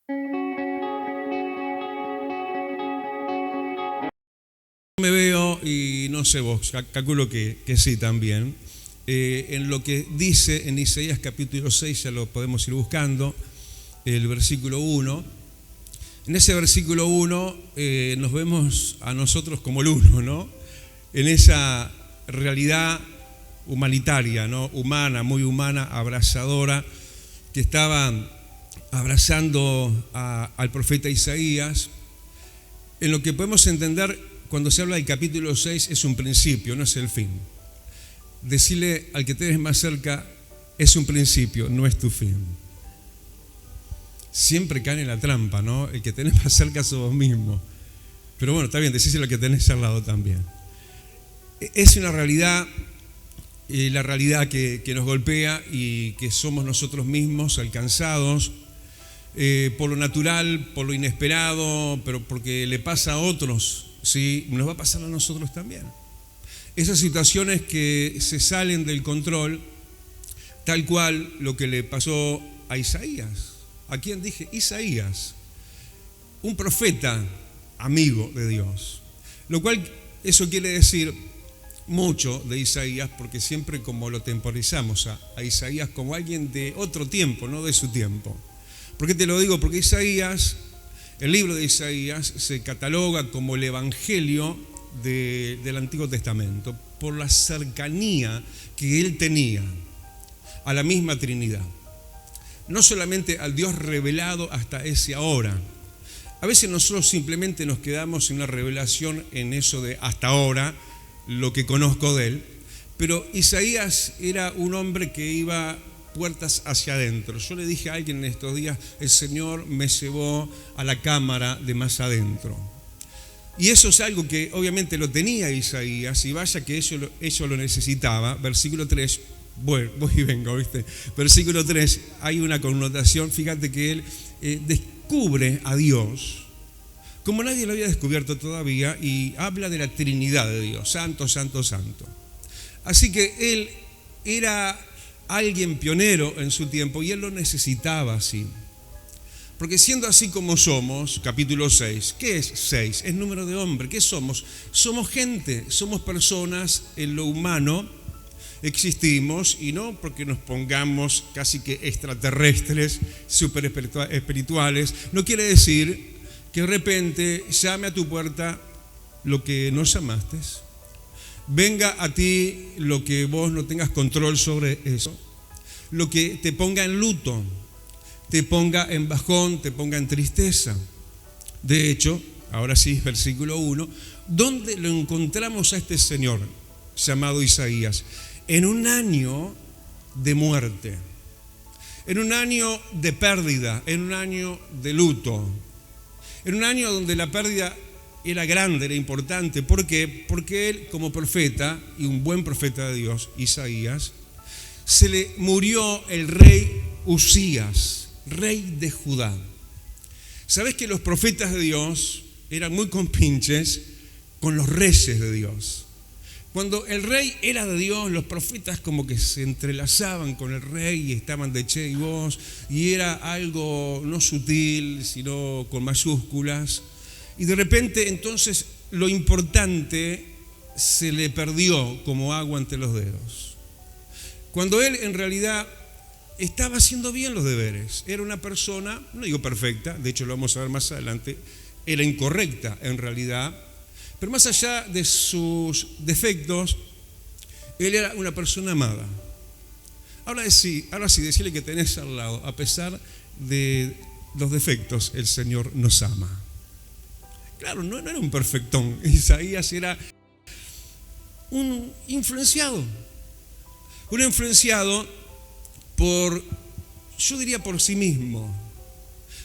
Me veo, y no sé vos, calculo que sí también, en lo que dice en Isaías capítulo 6, ya lo podemos ir buscando, el versículo 1. En ese versículo 1 nos vemos a nosotros como el uno, ¿no? En esa realidad humanitaria, ¿no? Humana, muy humana, abrazadora, que estaba abrazando al profeta Isaías. En lo que podemos entender cuando se habla del capítulo 6 es un principio, no es el fin. Decirle al que tenés más cerca, es un principio, no es tu fin. Siempre cae en la trampa, ¿no? El que tenés más cerca sos vos mismo. Pero bueno, está bien, decíselo al que tenés al lado también. Es una realidad, la realidad que nos golpea y que somos nosotros mismos alcanzados por lo natural, por lo inesperado, pero porque le pasa a otros, ¿sí? Nos va a pasar a nosotros también. Esas situaciones que se salen del control, tal cual lo que le pasó a Isaías. ¿A quién dije? Isaías, un profeta amigo de Dios. Lo cual, eso quiere decir mucho de Isaías, porque siempre como lo temporizamos a Isaías como alguien de otro tiempo, no de su tiempo. ¿Por qué te lo digo? Porque Isaías, el libro de Isaías, se cataloga como el evangelio del Antiguo Testamento, por la cercanía que él tenía a la misma Trinidad. No solamente al Dios revelado hasta ese ahora. A veces nosotros simplemente nos quedamos en una revelación en eso de hasta ahora, lo que conozco de él, pero Isaías era un hombre que iba puertas hacia adentro. Yo le dije a alguien en estos días, el Señor me llevó a la cámara de más adentro. Y eso es algo que obviamente lo tenía Isaías, y vaya que eso lo necesitaba. Versículo 3, bueno, voy y vengo, ¿viste? Versículo 3, hay una connotación, fíjate que él descubre a Dios como nadie lo había descubierto todavía, y habla de la Trinidad de Dios, santo, santo, santo. Así que él era alguien pionero en su tiempo y él lo necesitaba así. Porque siendo así como somos, capítulo 6, ¿qué es 6? Es número de hombre. ¿Qué somos? Somos gente, somos personas en lo humano, existimos, y no porque nos pongamos casi que extraterrestres, súper espirituales, no quiere decir que de repente llame a tu puerta lo que no llamaste. Venga a ti lo que vos no tengas control sobre eso. Lo que te ponga en luto, te ponga en bajón, te ponga en tristeza. De hecho, ahora sí, versículo 1, ¿dónde lo encontramos a este señor llamado Isaías? En un año de muerte, en un año de pérdida, en un año de luto, en un año donde la pérdida era grande, era importante. ¿Por qué? Porque él, como profeta, y un buen profeta de Dios, Isaías, se le murió el rey Usías, rey de Judá. ¿Sabés que los profetas de Dios eran muy compinches con los reyes de Dios? Cuando el rey era de Dios, los profetas como que se entrelazaban con el rey y estaban de che y vos, y era algo no sutil, sino con mayúsculas. Y de repente entonces lo importante se le perdió como agua entre los dedos. Cuando él en realidad estaba haciendo bien los deberes, era una persona, no digo perfecta, de hecho lo vamos a ver más adelante, era incorrecta en realidad, pero más allá de sus defectos, él era una persona amada. Ahora sí, decirle que tenés al lado, a pesar de los defectos, el Señor nos ama. Claro, no era un perfectón. Isaías era un influenciado yo diría por sí mismo.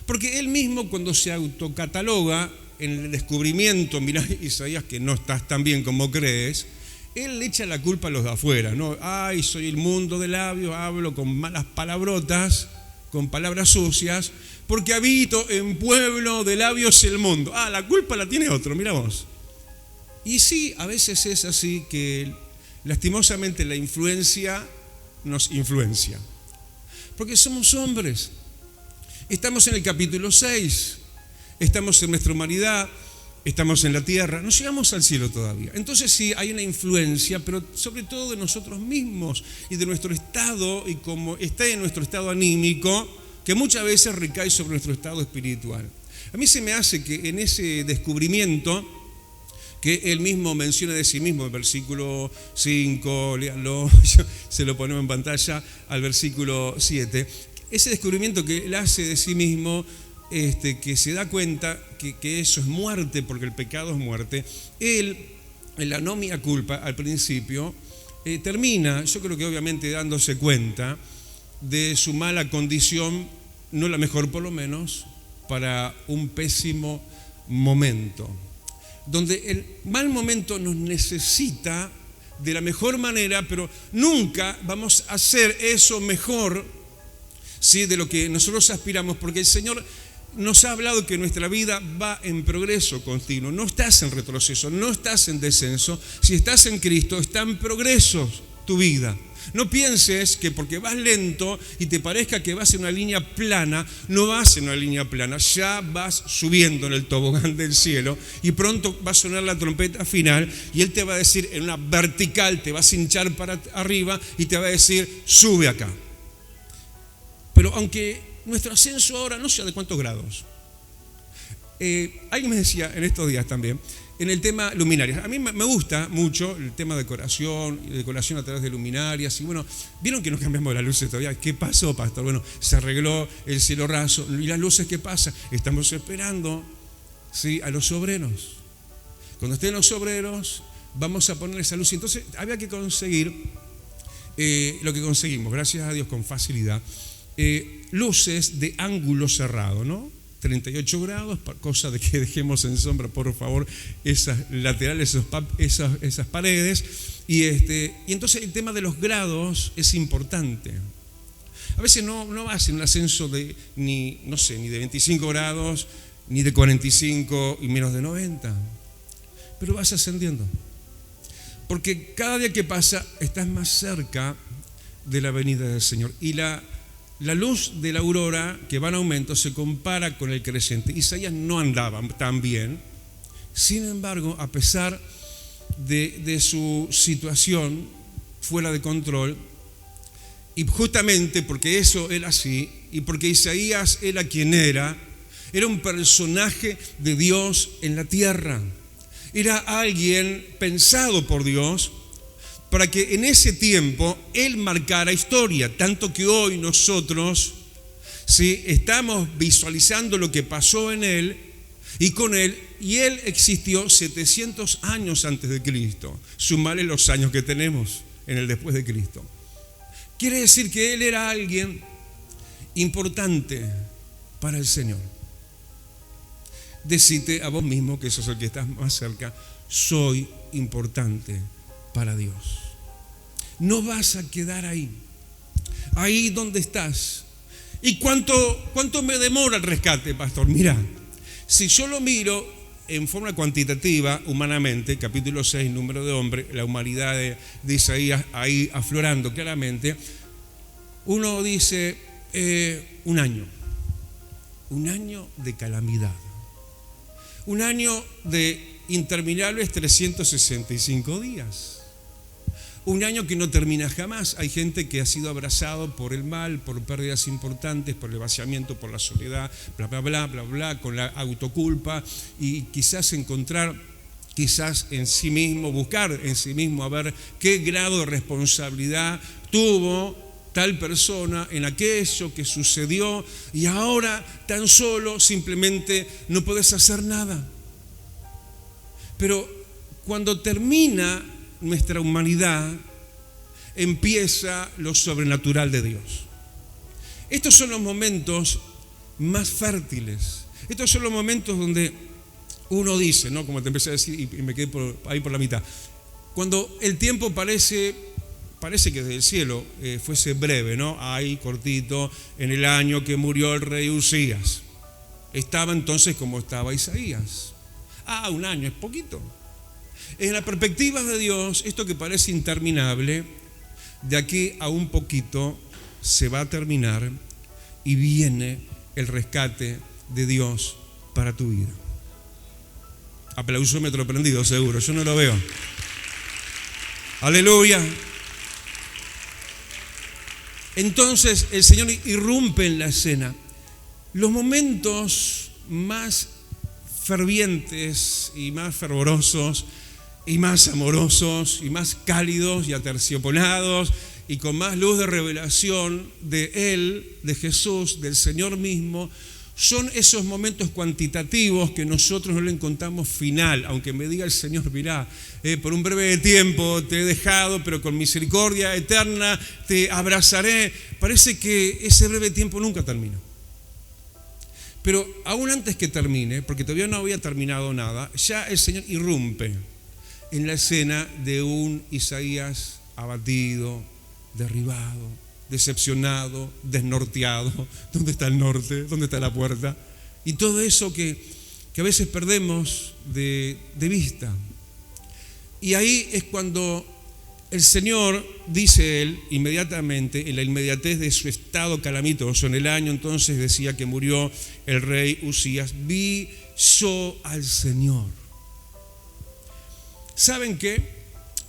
Porque él mismo, cuando se autocataloga en el descubrimiento, mirá, Isaías, que no estás tan bien como crees, él le echa la culpa a los de afuera, ¿no? Ay, soy inmundo de labios, hablo con malas palabrotas, con palabras sucias, porque habito en pueblo de labios el mundo. La culpa la tiene otro, mira vos. Y sí, a veces es así, que lastimosamente la influencia nos influencia. Porque somos hombres. Estamos en el capítulo 6, estamos en nuestra humanidad, estamos en la tierra, no llegamos al cielo todavía. Entonces sí, hay una influencia, pero sobre todo de nosotros mismos y de nuestro estado, y como está en nuestro estado anímico, que muchas veces recae sobre nuestro estado espiritual. A mí se me hace que en ese descubrimiento que él mismo menciona de sí mismo, el versículo 5, léanlo, se lo ponemos en pantalla, al versículo 7, ese descubrimiento que él hace de sí mismo, que se da cuenta que eso es muerte, porque el pecado es muerte, él, en la no mea culpa, al principio, termina, yo creo que obviamente dándose cuenta de su mala condición, no la mejor por lo menos, para un pésimo momento, donde el mal momento nos necesita de la mejor manera, pero nunca vamos a hacer eso mejor, ¿sí?, de lo que nosotros aspiramos, porque el Señor nos ha hablado que nuestra vida va en progreso continuo. No estás en retroceso, no estás en descenso. Si estás en Cristo, está en progreso tu vida. No pienses que porque vas lento y te parezca que vas en una línea plana, no vas en una línea plana, ya vas subiendo en el tobogán del cielo y pronto va a sonar la trompeta final y Él te va a decir en una vertical, te vas a hinchar para arriba y te va a decir, sube acá. Pero aunque nuestro ascenso ahora no sea de cuántos grados, alguien me decía en estos días también, en el tema luminarias. A mí me gusta mucho el tema de decoración a través de luminarias. Y bueno, ¿vieron que nos cambiamos las luces todavía? ¿Qué pasó, pastor? Bueno, se arregló el cielo raso. ¿Y las luces qué pasa? Estamos esperando, ¿sí?, a los obreros. Cuando estén los obreros, vamos a poner esa luz. Entonces, había que conseguir lo que conseguimos, gracias a Dios, con facilidad. Luces de ángulo cerrado, ¿no? 38 grados, cosa de que dejemos en sombra, por favor, esas laterales, esas paredes. Y entonces el tema de los grados es importante. A veces no vas en un ascenso ni de 25 grados, ni de 45 y menos de 90, pero vas ascendiendo. Porque cada día que pasa estás más cerca de la venida del Señor. Y la luz de la aurora, que va en aumento, se compara con el creciente. Isaías no andaba tan bien. Sin embargo, a pesar de su situación fuera de control, y justamente porque eso era así, y porque Isaías era quien era un personaje de Dios en la tierra. Era alguien pensado por Dios para que en ese tiempo Él marcara historia, tanto que hoy nosotros, ¿sí?, estamos visualizando lo que pasó en Él y con Él, y Él existió 700 años antes de Cristo. Sumale los años que tenemos en el después de Cristo. Quiere decir que Él era alguien importante para el Señor. Decite a vos mismo, que sos el que estás más cerca, soy importante para Dios. No vas a quedar ahí donde estás. ¿Y cuánto me demora el rescate, pastor? Mira, si yo lo miro en forma cuantitativa, humanamente, capítulo 6, número de hombre, la humanidad de Isaías ahí aflorando claramente, uno dice un año de calamidad, un año de interminables 365 días. Un año que no termina jamás. Hay gente que ha sido abrazado por el mal, por pérdidas importantes, por el vaciamiento, por la soledad, bla, bla, bla, bla, bla, con la autoculpa, y quizás en sí mismo, buscar en sí mismo a ver qué grado de responsabilidad tuvo tal persona en aquello que sucedió, y ahora tan solo simplemente no puedes hacer nada. Pero cuando termina nuestra humanidad, empieza lo sobrenatural de Dios. Estos son los momentos más fértiles. Estos son los momentos donde uno dice, ¿no?, como te empecé a decir y me quedé ahí por la mitad, cuando el tiempo parece que desde el cielo fuese breve, ¿no? Ahí cortito, en el año que murió el rey Usías. Estaba entonces como estaba Isaías. Un año es poquito. En la perspectiva de Dios, esto que parece interminable, de aquí a un poquito se va a terminar y viene el rescate de Dios para tu vida. Aplausómetro prendido, seguro, yo no lo veo. Aleluya. Entonces el Señor irrumpe en la escena. Los momentos más fervientes y más fervorosos y más amorosos y más cálidos y aterciopelados y con más luz de revelación de Él, de Jesús, del Señor mismo, son esos momentos cuantitativos que nosotros no le encontramos final, aunque me diga el Señor, mirá, por un breve tiempo te he dejado, pero con misericordia eterna te abrazaré. Parece que ese breve tiempo nunca termina. Pero aún antes que termine, porque todavía no había terminado nada, ya el Señor irrumpe en la escena de un Isaías abatido, derribado, decepcionado, desnorteado. ¿Dónde está el norte? ¿Dónde está la puerta? Y todo eso que a veces perdemos de vista. Y ahí es cuando el Señor, dice Él, inmediatamente, en la inmediatez de su estado calamitoso, en el año entonces decía que murió el rey Usías, vi yo al Señor. ¿Saben qué?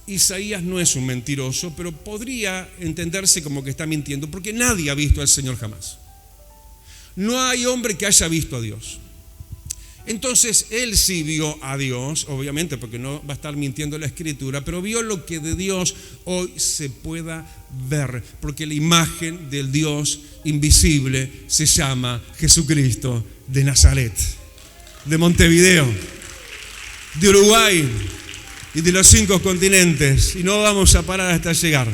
Isaías no es un mentiroso, pero podría entenderse como que está mintiendo, porque nadie ha visto al Señor jamás. No hay hombre que haya visto a Dios. Entonces, él sí vio a Dios, obviamente, porque no va a estar mintiendo la Escritura, pero vio lo que de Dios hoy se pueda ver, porque la imagen del Dios invisible se llama Jesucristo de Nazaret, de Montevideo, de Uruguay y de los 5 continentes, y no vamos a parar hasta llegar.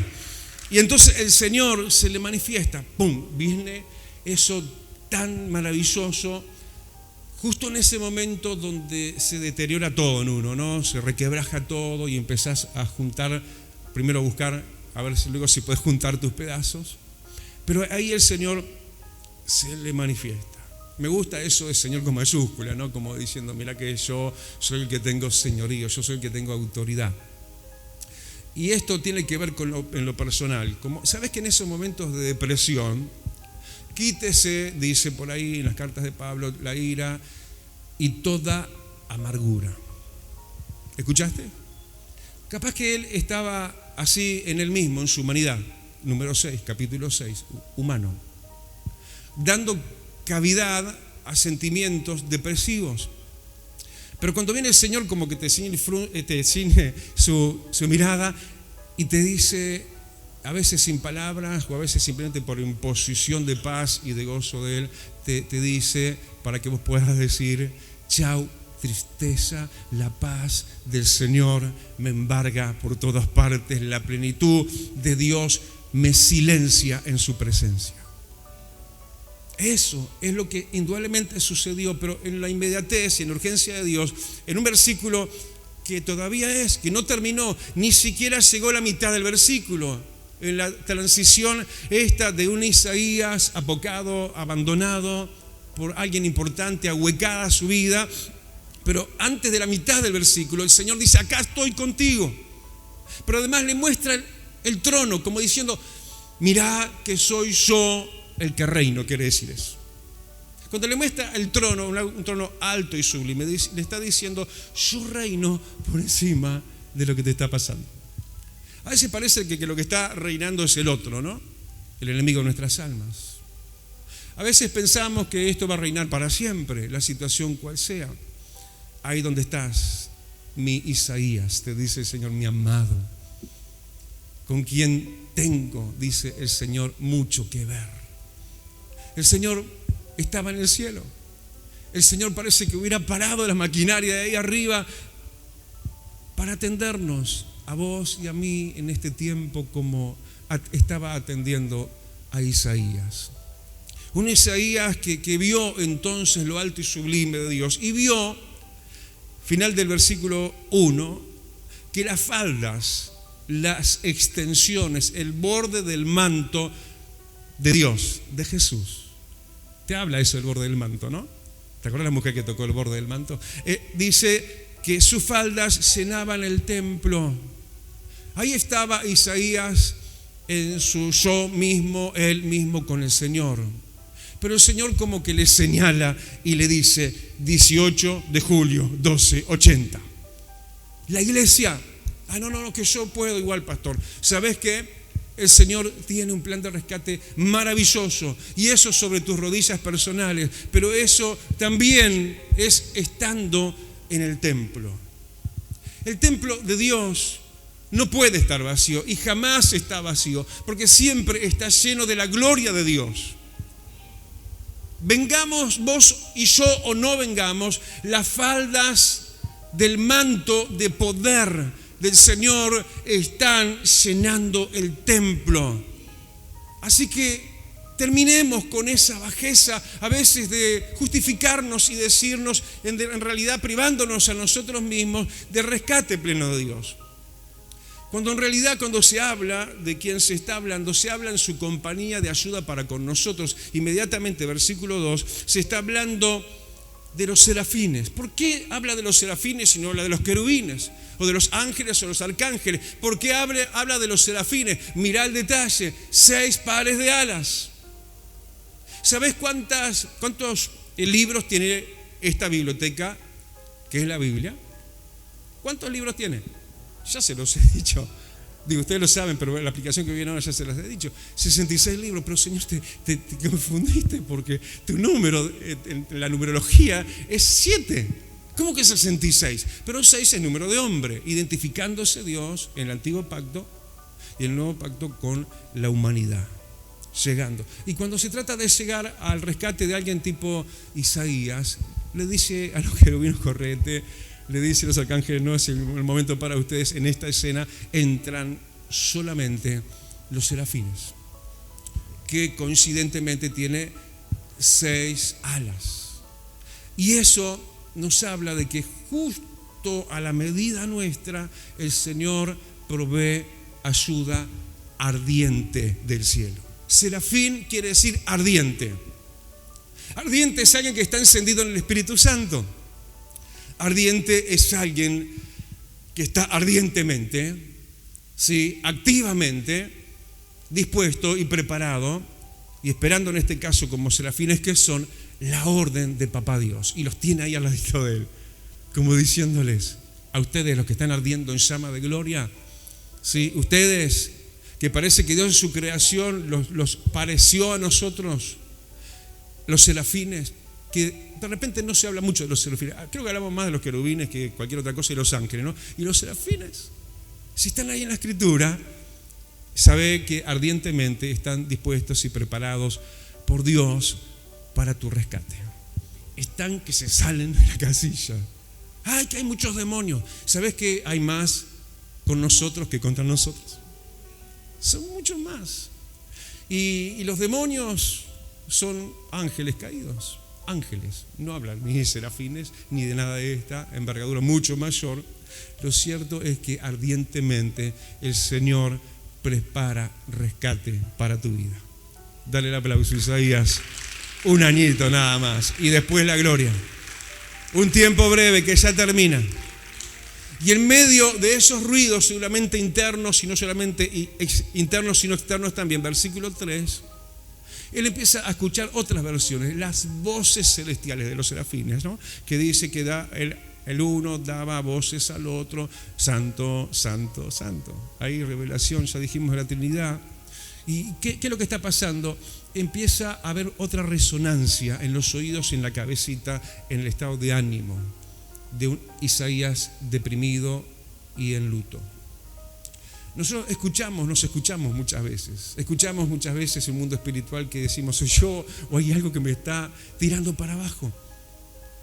Y entonces el Señor se le manifiesta, ¡pum!, viene eso tan maravilloso, justo en ese momento donde se deteriora todo en uno, ¿no? Se requebraja todo y empezás a juntar, primero a buscar, a ver si luego si puedes juntar tus pedazos. Pero ahí el Señor se le manifiesta. Me gusta eso de Señor con mayúscula, ¿no? Como diciendo, mira que yo soy el que tengo señorío, yo soy el que tengo autoridad. Y esto tiene que ver en lo personal. ¿Sabes que en esos momentos de depresión, quítese, dice por ahí en las cartas de Pablo, la ira y toda amargura? ¿Escuchaste? Capaz que él estaba así en él mismo, en su humanidad. Número 6, capítulo 6, humano. Dando cavidad a sentimientos depresivos. Pero cuando viene el Señor como que te ciñe su mirada y te dice, a veces sin palabras o a veces simplemente por imposición de paz y de gozo de Él, te dice para que vos puedas decir, chau, tristeza, la paz del Señor me embarga por todas partes, la plenitud de Dios me silencia en su presencia. Eso es lo que indudablemente sucedió, pero en la inmediatez y en la urgencia de Dios, en un versículo que todavía que no terminó, ni siquiera llegó a la mitad del versículo, en la transición esta de un Isaías apocado, abandonado por alguien importante, ahuecada su vida, pero antes de la mitad del versículo el Señor dice, acá estoy contigo, pero además le muestra el trono, como diciendo, mirá que soy yo el que reino, quiere decir eso. Cuando le muestra el trono, un trono alto y sublime, le está diciendo, yo reino por encima de lo que te está pasando. A veces parece que lo que está reinando es el otro, ¿no? El enemigo de nuestras almas. A veces pensamos que esto va a reinar para siempre, la situación cual sea. Ahí donde estás, mi Isaías, te dice el Señor, mi amado, con quien tengo, dice el Señor, mucho que ver. El Señor estaba en el cielo. El Señor parece que hubiera parado la maquinaria de ahí arriba para atendernos a vos y a mí en este tiempo como estaba atendiendo a Isaías. Un Isaías que vio entonces lo alto y sublime de Dios y vio, final del versículo 1, que las faldas, las extensiones, el borde del manto de Dios, de Jesús. Te habla eso del borde del manto, ¿no? ¿Te acuerdas la mujer que tocó el borde del manto? Dice que sus faldas llenaban el templo. Ahí estaba Isaías en su yo mismo, él mismo con el Señor. pero el Señor como que le señala y le dice 18 de julio, 12:80. La iglesia, no, que yo puedo igual, pastor. ¿Sabes qué? El Señor tiene un plan de rescate maravilloso y eso sobre tus rodillas personales, pero eso también es estando en el templo. El templo de Dios no puede estar vacío y jamás está vacío, porque siempre está lleno de la gloria de Dios. Vengamos vos y yo o no vengamos, las faldas del manto de poder del Señor están llenando el templo. Así que terminemos con esa bajeza a veces de justificarnos y decirnos, en realidad privándonos a nosotros mismos de rescate pleno de Dios. Cuando en realidad cuando se habla de quien se está hablando, se habla en su compañía de ayuda para con nosotros. Inmediatamente, versículo 2, se está hablando de los serafines. ¿Por qué habla de los serafines y no habla de los querubines? O de los ángeles o los arcángeles. ¿Por qué habla de los serafines? Mirá el detalle, 6 pares de alas. ¿Sabés cuántos libros tiene esta biblioteca, que es la Biblia? ¿Cuántos libros tiene? Ya se los he dicho. Digo, ustedes lo saben, pero la aplicación que viene ahora ya se las he dicho. 66 libros, pero Señor, te confundiste porque tu número, en la numerología, es 7. ¿Cómo que 66? Pero 6 es número de hombre, identificándose Dios en el antiguo pacto y el nuevo pacto con la humanidad, llegando. Y cuando se trata de llegar al rescate de alguien tipo Isaías, le dice a los querubines, correte. Le dice a los arcángeles, no es el momento para ustedes. En esta escena entran solamente los serafines, que coincidentemente tiene 6 alas. Y eso nos habla de que justo a la medida nuestra el Señor provee ayuda ardiente del cielo. Serafín quiere decir ardiente. Ardiente es alguien que está encendido en el Espíritu Santo. Ardiente es alguien que está ardientemente, ¿sí?, activamente dispuesto y preparado y esperando, en este caso como serafines que son, la orden de Papá Dios, y los tiene ahí al ladito de él, como diciéndoles a ustedes, los que están ardiendo en llama de gloria, ¿sí?, ustedes que parece que Dios en su creación los pareció a nosotros, los serafines, que de repente no se habla mucho de los serafines. Creo que hablamos más de los querubines que cualquier otra cosa, y los ángeles, ¿no? Y los serafines, si están ahí en la Escritura, sabe que ardientemente están dispuestos y preparados por Dios para tu rescate. Están que se salen de la casilla. ¡Ay, que hay muchos demonios! ¿Sabes que hay más con nosotros que contra nosotros? Son muchos más. Y los demonios son ángeles caídos. Ángeles, no hablan ni de serafines ni de nada de esta envergadura mucho mayor. Lo cierto es que ardientemente el Señor prepara rescate para tu vida. Dale el aplauso, Isaías. Un añito nada más y después la gloria. Un tiempo breve que ya termina. Y en medio de esos ruidos, seguramente internos, y no solamente internos sino externos también, versículo 3, él empieza a escuchar otras versiones, las voces celestiales de los serafines, ¿no?, que dice que el uno daba voces al otro, santo, santo, santo. Hay revelación, ya dijimos, de la Trinidad. ¿Y qué es lo que está pasando? Empieza a haber otra resonancia en los oídos y en la cabecita, en el estado de ánimo de un Isaías deprimido y en luto. Nosotros nos escuchamos muchas veces el mundo espiritual que decimos, soy yo, o hay algo que me está tirando para abajo.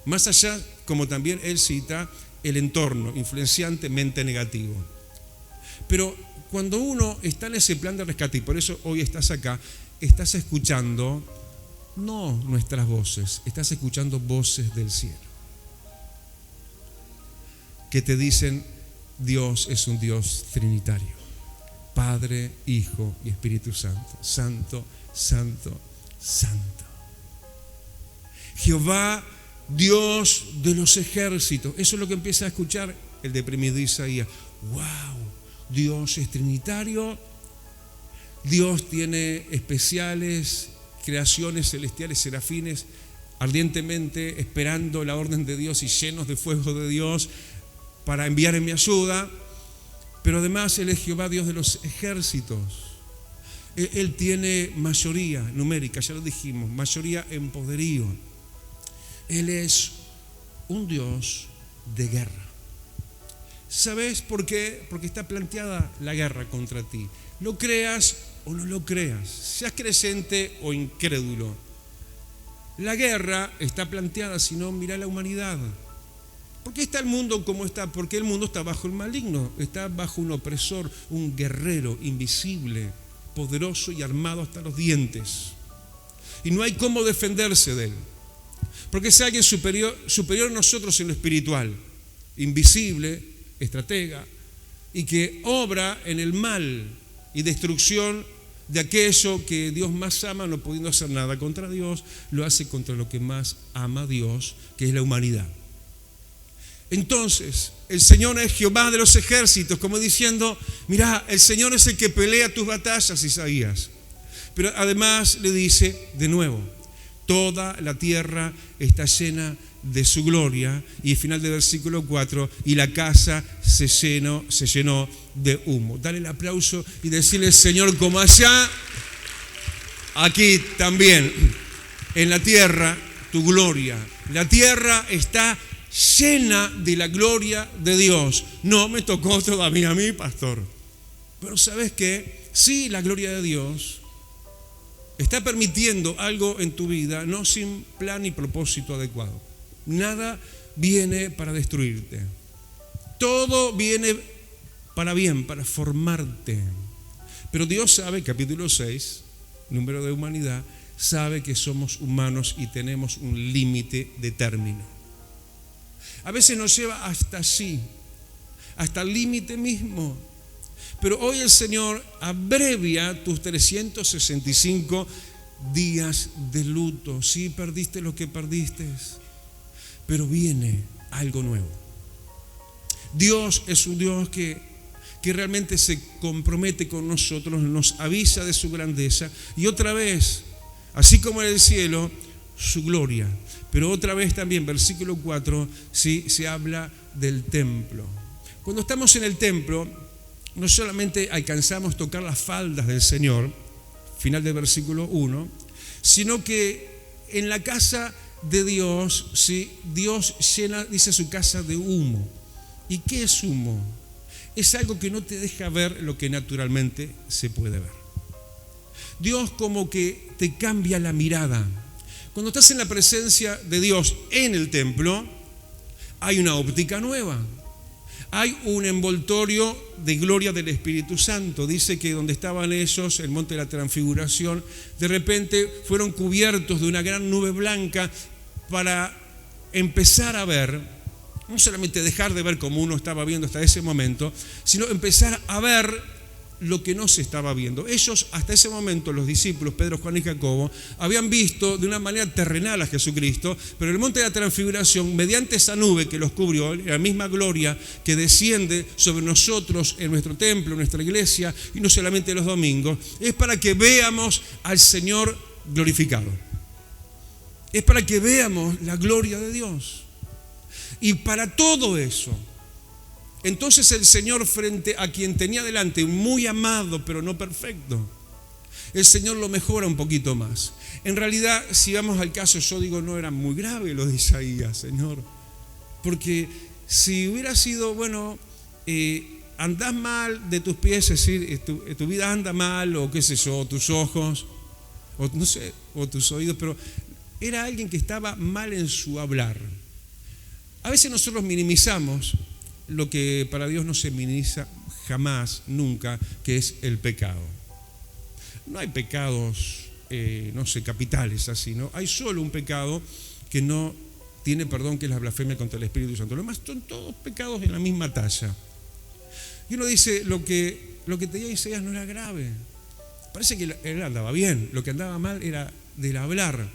Más allá, como también él cita, el entorno influenciantemente negativo. Pero cuando uno está en ese plan de rescate, y por eso hoy estás acá, estás escuchando no nuestras voces, estás escuchando voces del cielo que te dicen, Dios es un Dios trinitario. Padre, Hijo y Espíritu Santo. Santo, santo, santo. Jehová, Dios de los ejércitos. Eso es lo que empieza a escuchar el deprimido Isaías. ¡Wow! Dios es trinitario. Dios tiene especiales creaciones celestiales, serafines, ardientemente esperando la orden de Dios y llenos de fuego de Dios para enviar en mi ayuda. Pero además Él es Jehová, Dios de los ejércitos. Él tiene mayoría numérica, ya lo dijimos, mayoría en poderío. Él es un Dios de guerra. ¿Sabes por qué? Porque está planteada la guerra contra ti. Lo creas o no lo creas, seas creyente o incrédulo. La guerra está planteada, si no, mira la humanidad. ¿Por qué está el mundo como está? Porque el mundo está bajo el maligno, está bajo un opresor, un guerrero invisible, poderoso y armado hasta los dientes. Y no hay cómo defenderse de él. Porque es alguien superior a nosotros en lo espiritual, invisible, estratega, y que obra en el mal y destrucción de aquello que Dios más ama, no pudiendo hacer nada contra Dios, lo hace contra lo que más ama Dios, que es la humanidad. Entonces, el Señor es Jehová de los ejércitos, como diciendo, mirá, el Señor es el que pelea tus batallas, Isaías. Pero además le dice, de nuevo, toda la tierra está llena de su gloria. Y al final del versículo 4, y la casa se llenó de humo. Dale el aplauso y decirle, Señor, como allá, aquí también, en la tierra, tu gloria. La tierra está llena de la gloria de Dios. No me tocó todavía a mí, pastor. Pero ¿sabes qué? Sí, la gloria de Dios está permitiendo algo en tu vida, no sin plan y propósito adecuado. Nada viene para destruirte. Todo viene para bien, para formarte. Pero Dios sabe, capítulo 6, número de humanidad, sabe que somos humanos y tenemos un límite de término. A veces nos lleva hasta allí, hasta el límite mismo. Pero hoy el Señor abrevia tus 365 días de luto. Sí, perdiste lo que perdiste, pero viene algo nuevo. Dios es un Dios que realmente se compromete con nosotros, nos avisa de su grandeza y otra vez, así como en el cielo, su gloria. Pero otra vez también, versículo 4, sí, se habla del templo. Cuando estamos en el templo, no solamente alcanzamos a tocar las faldas del Señor, final del versículo 1, sino que en la casa de Dios, sí, Dios llena, dice, su casa de humo. ¿Y qué es humo? Es algo que no te deja ver lo que naturalmente se puede ver. Dios como que te cambia la mirada. Cuando estás en la presencia de Dios en el templo, hay una óptica nueva. Hay un envoltorio de gloria del Espíritu Santo. Dice que donde estaban ellos, el monte de la Transfiguración, de repente fueron cubiertos de una gran nube blanca para empezar a ver, no solamente dejar de ver como uno estaba viendo hasta ese momento, sino empezar a ver lo que no se estaba viendo. Ellos hasta ese momento, los discípulos, Pedro, Juan y Jacobo, habían visto de una manera terrenal a Jesucristo, pero en el monte de la Transfiguración, mediante esa nube que los cubrió, la misma gloria que desciende sobre nosotros en nuestro templo, en nuestra iglesia, y no solamente los domingos, es para que veamos al Señor glorificado. Es para que veamos la gloria de Dios. Y para todo eso, entonces el Señor, frente a quien tenía delante, muy amado pero no perfecto, el Señor lo mejora un poquito más. En realidad, si vamos al caso, yo digo, no era muy grave lo de Isaías, Señor. Porque si hubiera sido, bueno, andás mal de tus pies, es decir, tu vida anda mal, o qué sé yo, tus ojos, o no sé, o tus oídos, pero era alguien que estaba mal en su hablar. A veces nosotros minimizamos lo que para Dios no se minimiza jamás, nunca, que es el pecado. No hay pecados, no sé, capitales así, ¿no? Hay solo un pecado que no tiene perdón, que es la blasfemia contra el Espíritu Santo. Lo demás son todos pecados en la misma talla. Y uno dice, lo que tenía Isaías no era grave. Parece que él andaba bien, lo que andaba mal era del hablar.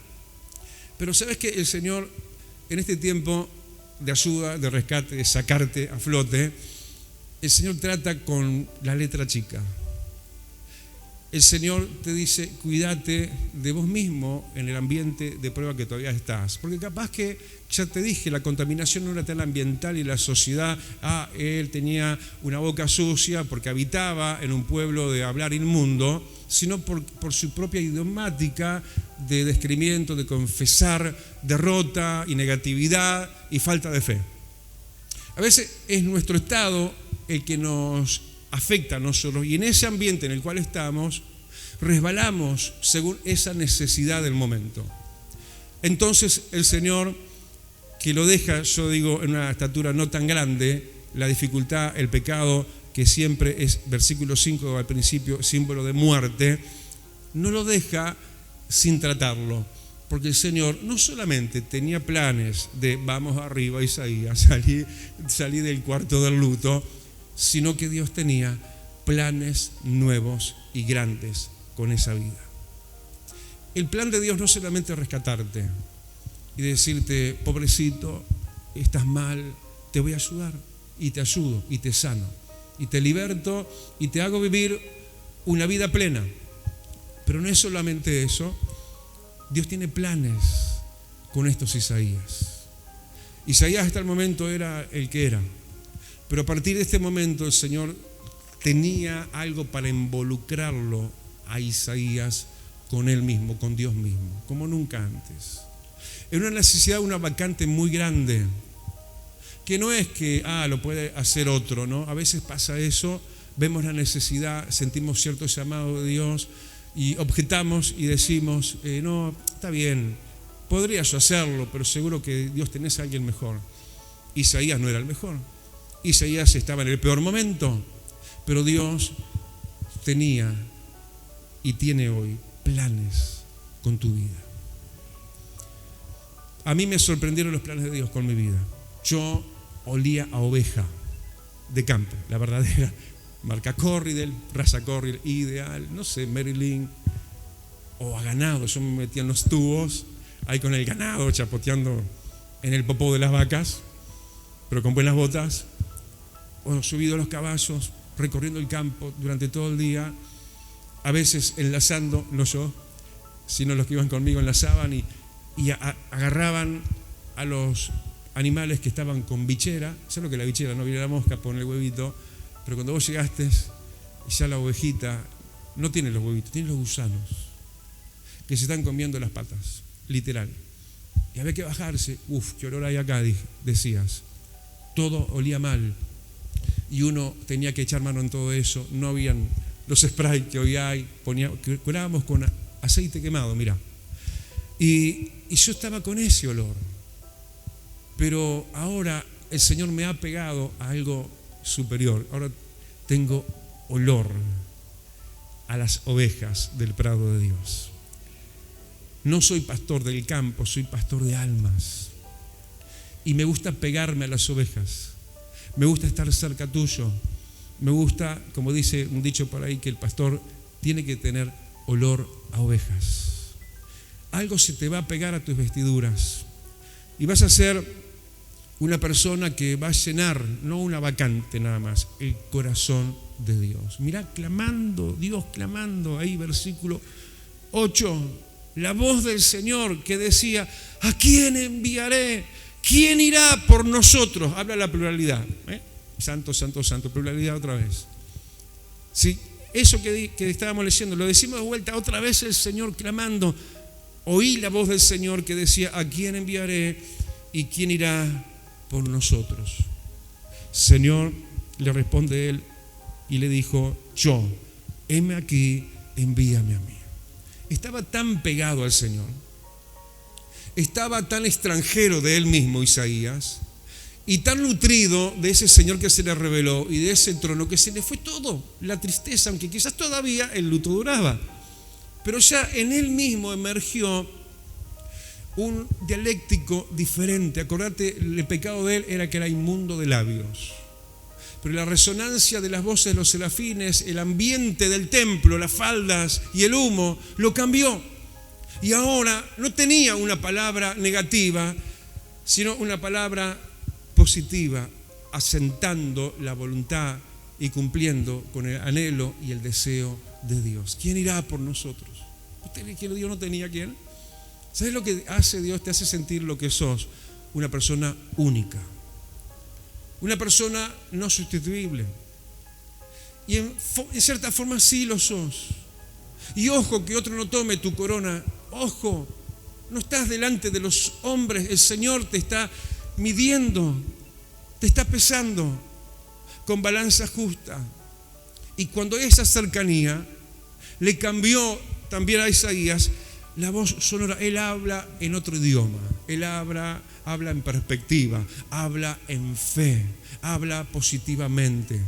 Pero ¿sabes qué? El Señor, en este tiempo de ayuda, de rescate, de sacarte a flote, el Señor trata con la letra chica. el Señor te dice, cuídate de vos mismo en el ambiente de prueba que todavía estás. Porque capaz que, ya te dije, la contaminación no era tan ambiental y la sociedad, él tenía una boca sucia porque habitaba en un pueblo de hablar inmundo, sino por su propia idiomática de descreimiento, de confesar derrota y negatividad y falta de fe. A veces es nuestro estado el que nos afecta a nosotros y en ese ambiente en el cual estamos resbalamos según esa necesidad del momento. Entonces el Señor, que lo deja, yo digo, en una estatura no tan grande, la dificultad, el pecado, que siempre es, versículo 5 al principio, símbolo de muerte, no lo deja sin tratarlo, porque el Señor no solamente tenía planes de vamos arriba Isaías, salí del cuarto del luto, sino que Dios tenía planes nuevos y grandes con esa vida. El plan de Dios no solamente es rescatarte y decirte, pobrecito, estás mal, te voy a ayudar, y te ayudo, y te sano, y te liberto, y te hago vivir una vida plena. Pero no es solamente eso, Dios tiene planes con estos Isaías. Isaías hasta el momento era el que era. Pero a partir de este momento el Señor tenía algo para involucrarlo a Isaías con Él mismo, con Dios mismo, como nunca antes. En una necesidad, una vacante muy grande, que no es que, lo puede hacer otro, ¿no? A veces pasa eso, vemos la necesidad, sentimos cierto llamado de Dios y objetamos y decimos, no, está bien, podría yo hacerlo, pero seguro que Dios tenés a alguien mejor. Isaías no era el mejor. Isaías estaba en el peor momento, pero Dios tenía y tiene hoy planes con tu vida. A mí me sorprendieron los planes de Dios con mi vida. Yo olía a oveja de campo, la verdadera, marca Corridel, raza Corridel, ideal, no sé, Maryland, o a ganado. Yo me metía en los tubos, ahí con el ganado, chapoteando en el popó de las vacas, pero con buenas botas, o subido a los caballos, recorriendo el campo durante todo el día, a veces enlazando, no yo, sino los que iban conmigo enlazaban y agarraban a los animales que estaban con bichera. ¿Sabes lo que es la bichera? No viene la mosca, pone el huevito, pero cuando vos llegaste, ya la ovejita no tiene los huevitos, tiene los gusanos que se están comiendo las patas, literal. Y había que bajarse, qué olor hay acá, decías. Todo olía mal y uno tenía que echar mano en todo eso. No habían los sprays que hoy hay, curábamos con aceite quemado, mirá. Y yo estaba con ese olor. Pero ahora el Señor me ha pegado a algo superior. Ahora tengo olor a las ovejas del prado de Dios. No soy pastor del campo, soy pastor de almas. Y me gusta pegarme a las ovejas. Me gusta estar cerca tuyo. Me gusta, como dice un dicho por ahí, que el pastor tiene que tener olor a ovejas. Algo se te va a pegar a tus vestiduras. Y vas a ser una persona que va a llenar, no una vacante nada más, el corazón de Dios. Mirá, clamando, Dios clamando, ahí versículo 8, la voz del Señor que decía, ¿a quién enviaré? ¿Quién irá por nosotros? Habla la pluralidad, santo, santo, santo, pluralidad otra vez. Sí, eso que estábamos leyendo, lo decimos de vuelta, otra vez el Señor clamando. Oí la voz del Señor que decía, ¿a quién enviaré y quién irá por nosotros? Señor, le responde él y le dijo, yo, heme aquí, envíame a mí. Estaba tan pegado al Señor, estaba tan extranjero de él mismo, Isaías, y tan nutrido de ese Señor que se le reveló y de ese trono que se le fue todo, la tristeza, aunque quizás todavía el luto duraba. Pero ya en él mismo emergió un dialéctico diferente. Acordate, el pecado de él era que era inmundo de labios. Pero la resonancia de las voces de los serafines, el ambiente del templo, las faldas y el humo, lo cambió. Y ahora no tenía una palabra negativa, sino una palabra positiva, asentando la voluntad y cumpliendo con el anhelo y el deseo de Dios. ¿Quién irá por nosotros? Dios no tenía quién. ¿Sabes lo que hace Dios? Te hace sentir lo que sos, una persona única, una persona no sustituible. Y en cierta forma sí lo sos. Y ojo, que otro no tome tu corona. Ojo, no estás delante de los hombres. El Señor te está midiendo, te está pesando con balanza justa. Y cuando esa cercanía le cambió también a Isaías la voz sonora, él habla en otro idioma, él habla en perspectiva, habla en fe, habla positivamente,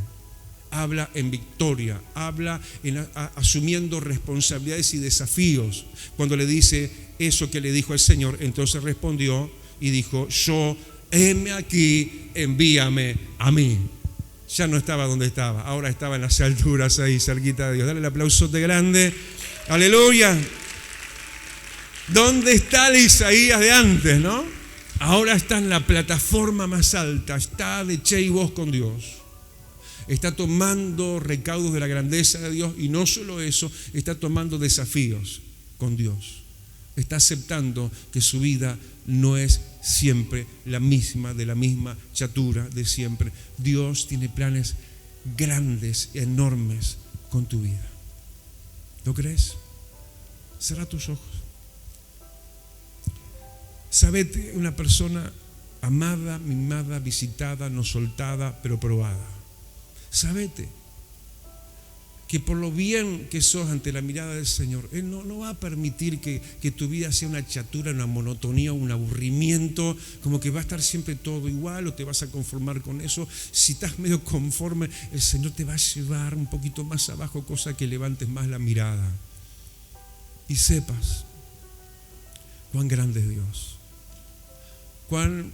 habla en victoria, habla asumiendo responsabilidades y desafíos. Cuando le dice eso que le dijo el Señor, entonces respondió y dijo: yo, heme aquí, envíame a mí. Ya no estaba donde estaba, ahora estaba en las alturas ahí, cerquita de Dios. Dale el aplausote grande. Aleluya. ¿Dónde está el Isaías de antes, no? Ahora está en la plataforma más alta, está de che y voz con Dios. Está tomando recaudos de la grandeza de Dios, y no solo eso, está tomando desafíos con Dios. Está aceptando que su vida no es siempre la misma, de la misma chatura de siempre. Dios tiene planes grandes, enormes con tu vida. ¿Lo crees? Cierra tus ojos. Sabete una persona amada, mimada, visitada, no soltada, pero probada. Sabete que por lo bien que sos ante la mirada del Señor, Él no va a permitir que tu vida sea una chatura, una monotonía, un aburrimiento, como que va a estar siempre todo igual, o te vas a conformar con eso. Si estás medio conforme, el Señor te va a llevar un poquito más abajo, cosa que levantes más la mirada y sepas cuán grande es Dios, cuán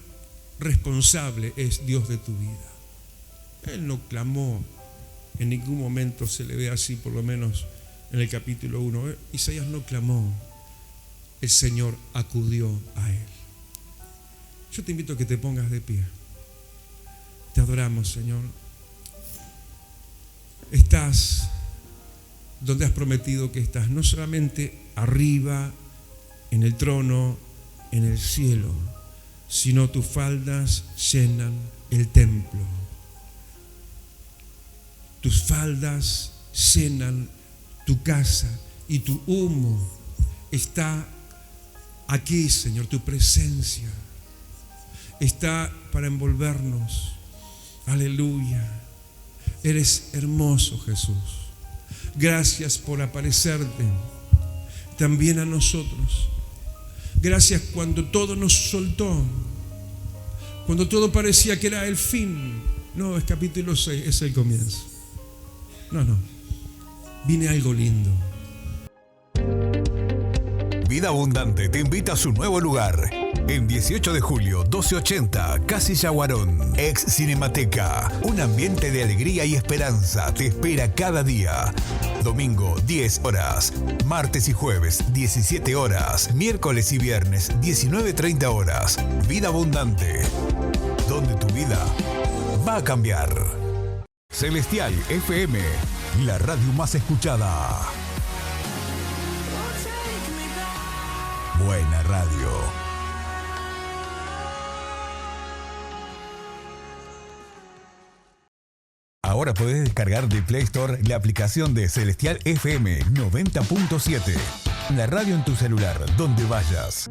responsable es Dios de tu vida. Él no clamó, en ningún momento se le ve así, por lo menos en el capítulo 1. Isaías no clamó, el Señor acudió a él. Yo te invito a que te pongas de pie. Te adoramos, Señor. Estás donde has prometido que estás, no solamente arriba, en el trono, en el cielo, sino tus faldas llenan el templo. Tus faldas llenan tu casa y tu humo está aquí, Señor. Tu presencia está para envolvernos. Aleluya. Eres hermoso, Jesús. Gracias por aparecerte también a nosotros. Gracias cuando todo nos soltó, cuando todo parecía que era el fin. No, es capítulo 6, es el comienzo. No, viene algo lindo. Vida Abundante te invita a su nuevo lugar. En 18 de julio, 1280, Casilla Guarón, ex Cinemateca. Un ambiente de alegría y esperanza te espera cada día. Domingo, 10 horas. Martes y jueves, 17 horas. Miércoles y viernes, 19:30 horas. Vida Abundante, donde tu vida va a cambiar. Celestial FM, la radio más escuchada. Buena radio. Ahora podés descargar de Play Store la aplicación de Celestial FM 90.7. La radio en tu celular, donde vayas.